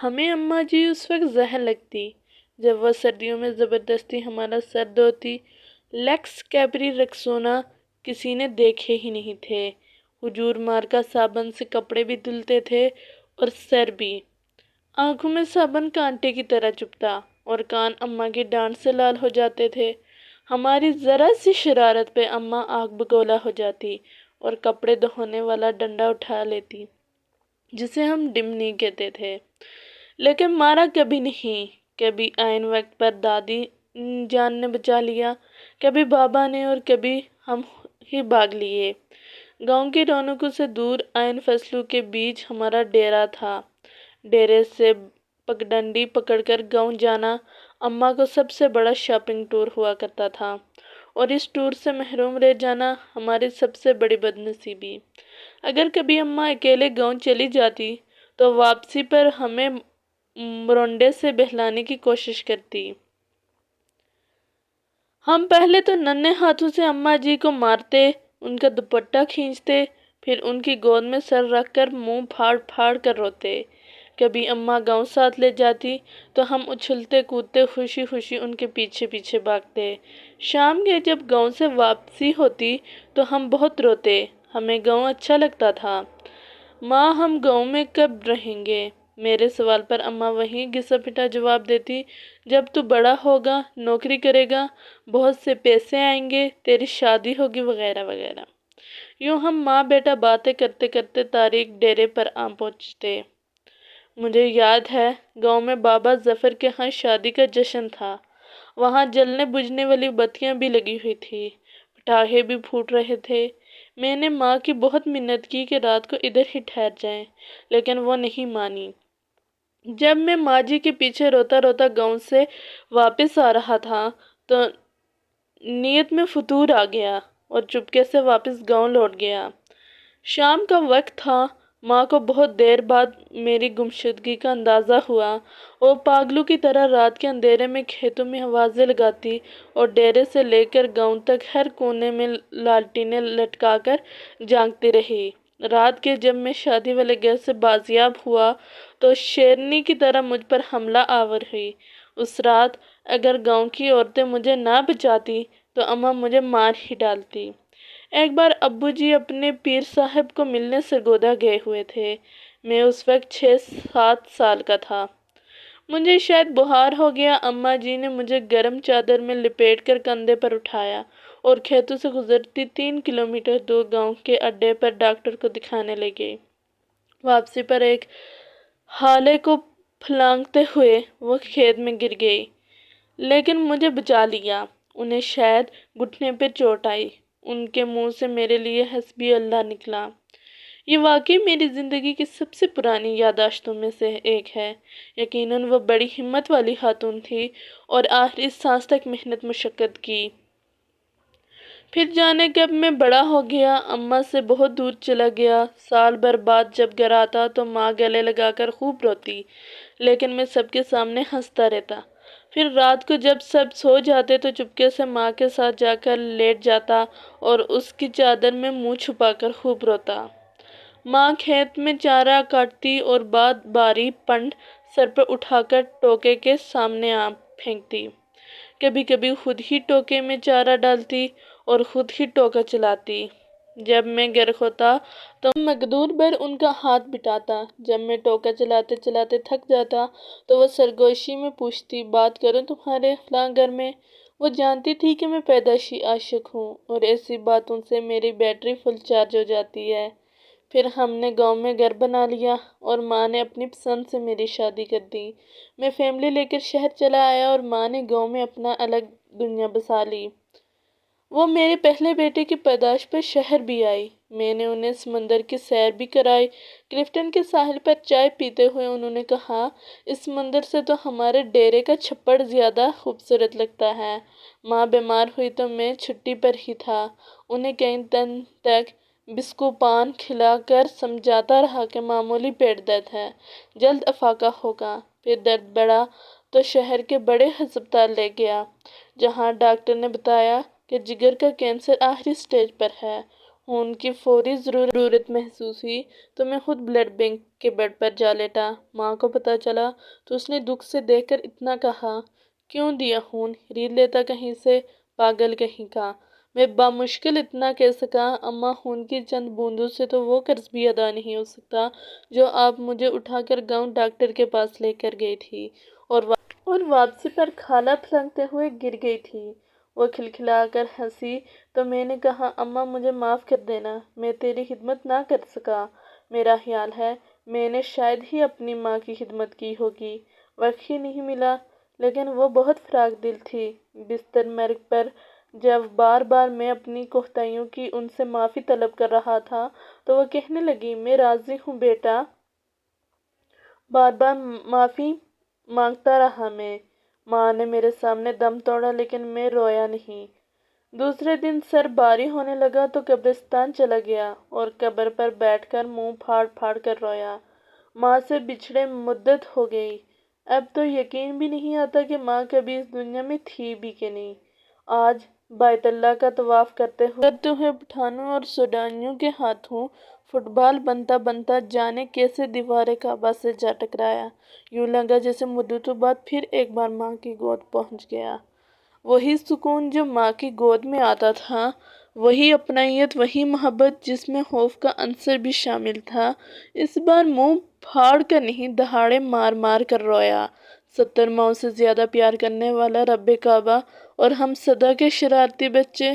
ہمیں اماں جی اس وقت زہر لگتی جب وہ سردیوں میں زبردستی ہمارا سر دھوتی۔ لیکس کیپری رکسونا کسی نے دیکھے ہی نہیں تھے۔ حجور مارکا صابن سے کپڑے بھی دھلتے تھے اور سر بھی۔ آنکھوں میں صابن کانٹے کی طرح چبھتا اور کان اماں کی ڈانٹ سے لال ہو جاتے تھے۔ ہماری ذرا سی شرارت پہ اماں آگ بگولا ہو جاتی اور کپڑے دھونے والا ڈنڈا اٹھا لیتی جسے ہم ڈمنی کہتے تھے۔ لیکن مارا کبھی نہیں، کبھی عین وقت پر دادی جان نے بچا لیا، کبھی بابا نے اور کبھی ہم ہی بھاگ لیے۔ گاؤں کی رونقوں سے دور عین فصلوں کے بیچ ہمارا ڈیرا تھا۔ ڈیرے سے پگڈنڈی پکڑ کر گاؤں جانا اماں کو سب سے بڑا شاپنگ ٹور ہوا کرتا تھا، اور اس ٹور سے محروم رہ جانا ہماری سب سے بڑی بدنصیبی۔ اگر کبھی اماں اکیلے گاؤں چلی جاتی تو واپسی پر ہمیں مرونڈے سے بہلانے کی کوشش کرتی۔ ہم پہلے تو ننھے ہاتھوں سے اماں جی کو مارتے، ان کا دوپٹہ کھینچتے، پھر ان کی گود میں سر رکھ کر منہ پھاڑ پھاڑ کر روتے۔ کبھی اماں گاؤں ساتھ لے جاتی تو ہم اچھلتے کودتے خوشی خوشی ان کے پیچھے پیچھے بھاگتے۔ شام کے جب گاؤں سے واپسی ہوتی تو ہم بہت روتے، ہمیں گاؤں اچھا لگتا تھا۔ ماں ہم گاؤں میں کب رہیں گے؟ میرے سوال پر اماں وہی گھسا پٹا جواب دیتی، جب تو بڑا ہوگا، نوکری کرے گا، بہت سے پیسے آئیں گے، تیری شادی ہوگی وغیرہ وغیرہ۔ یوں ہم ماں بیٹا باتیں کرتے کرتے تاریک ڈیرے پر آ پہنچتے۔ مجھے یاد ہے گاؤں میں بابا ظفر کے ہاں شادی کا جشن تھا۔ وہاں جلنے بجھنے والی بتیاں بھی لگی ہوئی تھی، پٹاخے بھی پھوٹ رہے تھے۔ میں نے ماں کی بہت منت کی کہ رات کو ادھر ہی ٹھہر جائیں، لیکن وہ نہیں مانی۔ جب میں ماں جی کے پیچھے روتا روتا گاؤں سے واپس آ رہا تھا تو نیت میں فطور آ گیا اور چپکے سے واپس گاؤں لوٹ گیا۔ شام کا وقت تھا، ماں کو بہت دیر بعد میری گمشدگی کا اندازہ ہوا۔ وہ پاگلوں کی طرح رات کے اندھیرے میں کھیتوں میں آوازیں لگاتی اور ڈیرے سے لے کر گاؤں تک ہر کونے میں لالٹینیں لٹکا کر جاگتی رہی۔ رات کے جب میں شادی والے گھر سے بازیاب ہوا تو شیرنی کی طرح مجھ پر حملہ آور ہوئی۔ اس رات اگر گاؤں کی عورتیں مجھے نہ بچاتی تو اماں مجھے مار ہی ڈالتی۔ ایک بار ابو جی اپنے پیر صاحب کو ملنے سرگودا گئے ہوئے تھے۔ میں اس وقت 6-7 سال کا تھا۔ مجھے شاید بخار ہو گیا۔ اماں جی نے مجھے گرم چادر میں لپیٹ کر کندھے پر اٹھایا اور کھیتوں سے گزرتی 3 کلومیٹر دور گاؤں کے اڈے پر ڈاکٹر کو دکھانے لے گئی۔ واپسی پر ایک ہالے کو پھلانگتے ہوئے وہ کھیت میں گر گئی، لیکن مجھے بچا لیا۔ انہیں شاید گھٹنے پہ چوٹ آئی۔ ان کے منہ سے میرے لیے حسبی اللہ نکلا۔ یہ واقعی میری زندگی کی سب سے پرانی یادداشتوں میں سے ایک ہے۔ یقیناً وہ بڑی ہمت والی خاتون تھی اور آخری سانس تک محنت مشقت کی۔ پھر جانے کب میں بڑا ہو گیا، اماں سے بہت دور چلا گیا۔ سال بھر بعد جب گھر آتا تو ماں گلے لگا کر خوب روتی، لیکن میں سب کے سامنے ہنستا رہتا۔ پھر رات کو جب سب سو جاتے تو چپکے سے ماں کے ساتھ جا کر لیٹ جاتا اور اس کی چادر میں منہ چھپا کر خوب روتا۔ ماں کھیت میں چارہ کاٹتی اور بعد باری پنڈ سر پر اٹھا کر ٹوکے کے سامنے آ پھینکتی۔ کبھی کبھی خود ہی ٹوکے میں چارہ ڈالتی اور خود ہی ٹوکا چلاتی۔ جب میں غرق ہوتا تو مقدور بھر ان کا ہاتھ بٹاتا۔ جب میں ٹوکا چلاتے چلاتے تھک جاتا تو وہ سرگوشی میں پوچھتی، بات کروں تمہارے فلاں گھر میں؟ وہ جانتی تھی کہ میں پیدائشی عاشق ہوں اور ایسی باتوں سے میری بیٹری فل چارج ہو جاتی ہے۔ پھر ہم نے گاؤں میں گھر بنا لیا اور ماں نے اپنی پسند سے میری شادی کر دی۔ میں فیملی لے کر شہر چلا آیا اور ماں نے گاؤں میں اپنا الگ دنیا بسا لی۔ وہ میرے پہلے بیٹے کی پیدائش پر شہر بھی آئی۔ میں نے انہیں سمندر کی سیر بھی کرائی۔ کلفٹن کے ساحل پر چائے پیتے ہوئے انہوں نے کہا، اس سمندر سے تو ہمارے ڈیرے کا چھپڑ زیادہ خوبصورت لگتا ہے۔ ماں بیمار ہوئی تو میں چھٹی پر ہی تھا۔ انہیں کئی دن تک بسکو پان کھلا کر سمجھاتا رہا کہ معمولی پیٹ درد ہے، جلد افاقہ ہوگا۔ پھر درد بڑھا تو شہر کے بڑے ہسپتال لے گیا، جہاں ڈاکٹر نے بتایا کہ جگر کا کینسر آخری سٹیج پر ہے خون کی فوری ضرورت محسوس ہوئی تو میں خود بلڈ بینک کے بیڈ پر جا لیٹا۔ ماں کو پتہ چلا تو اس نے دکھ سے دیکھ کر اتنا کہا، کیوں دیا خون، خرید لیتا کہیں سے، پاگل کہیں کا۔ میں بامشکل اتنا کہہ سکا، اماں خون کی چند بوندوں سے تو وہ قرض بھی ادا نہیں ہو سکتا جو آپ مجھے اٹھا کر گاؤں ڈاکٹر کے پاس لے کر گئی تھی، اور واپسی پر کھالا پھلانگتے ہوئے گر گئی تھی۔ وہ کھلکھلا کر ہنسی تو میں نے کہا، اماں مجھے معاف کر دینا، میں تیری خدمت نہ کر سکا۔ میرا خیال ہے میں نے شاید ہی اپنی ماں کی خدمت کی ہوگی، وقت ہی نہیں ملا، لیکن وہ بہت فراخ دل تھی۔ بستر مرگ پر جب بار بار میں اپنی کوتاہیوں کی ان سے معافی طلب کر رہا تھا تو وہ کہنے لگی، میں راضی ہوں بیٹا۔ بار بار معافی مانگتا رہا میں۔ ماں نے میرے سامنے دم توڑا لیکن میں رویا نہیں۔ دوسرے دن سر باری ہونے لگا تو قبرستان چلا گیا اور قبر پر بیٹھ کر منہ پھاڑ پھاڑ کر رویا۔ ماں سے بچھڑے مدت ہو گئی، اب تو یقین بھی نہیں آتا کہ ماں کبھی اس دنیا میں تھی بھی کہ نہیں۔ آج بیت اللہ کا طواف کرتے ہوئے پٹھانوں اور سوڈانیوں کے ہاتھوں فٹ بال بنتا بنتا جانے کیسے دیوار کعبہ سے جا ٹکرایا۔ یوں لگا جیسے مدتوں بعد پھر ایک بار ماں کی گود پہنچ گیا۔ وہی سکون جو ماں کی گود میں آتا تھا، وہی اپنائیت، وہی محبت جس میں خوف کا عنصر بھی شامل تھا، اس بار منہ پھاڑ کر نہیں دہاڑے مار مار کر رویا۔ 70 ماؤں سے زیادہ پیار کرنے والا رب کعبہ اور ہم صدا کے شرارتی بچے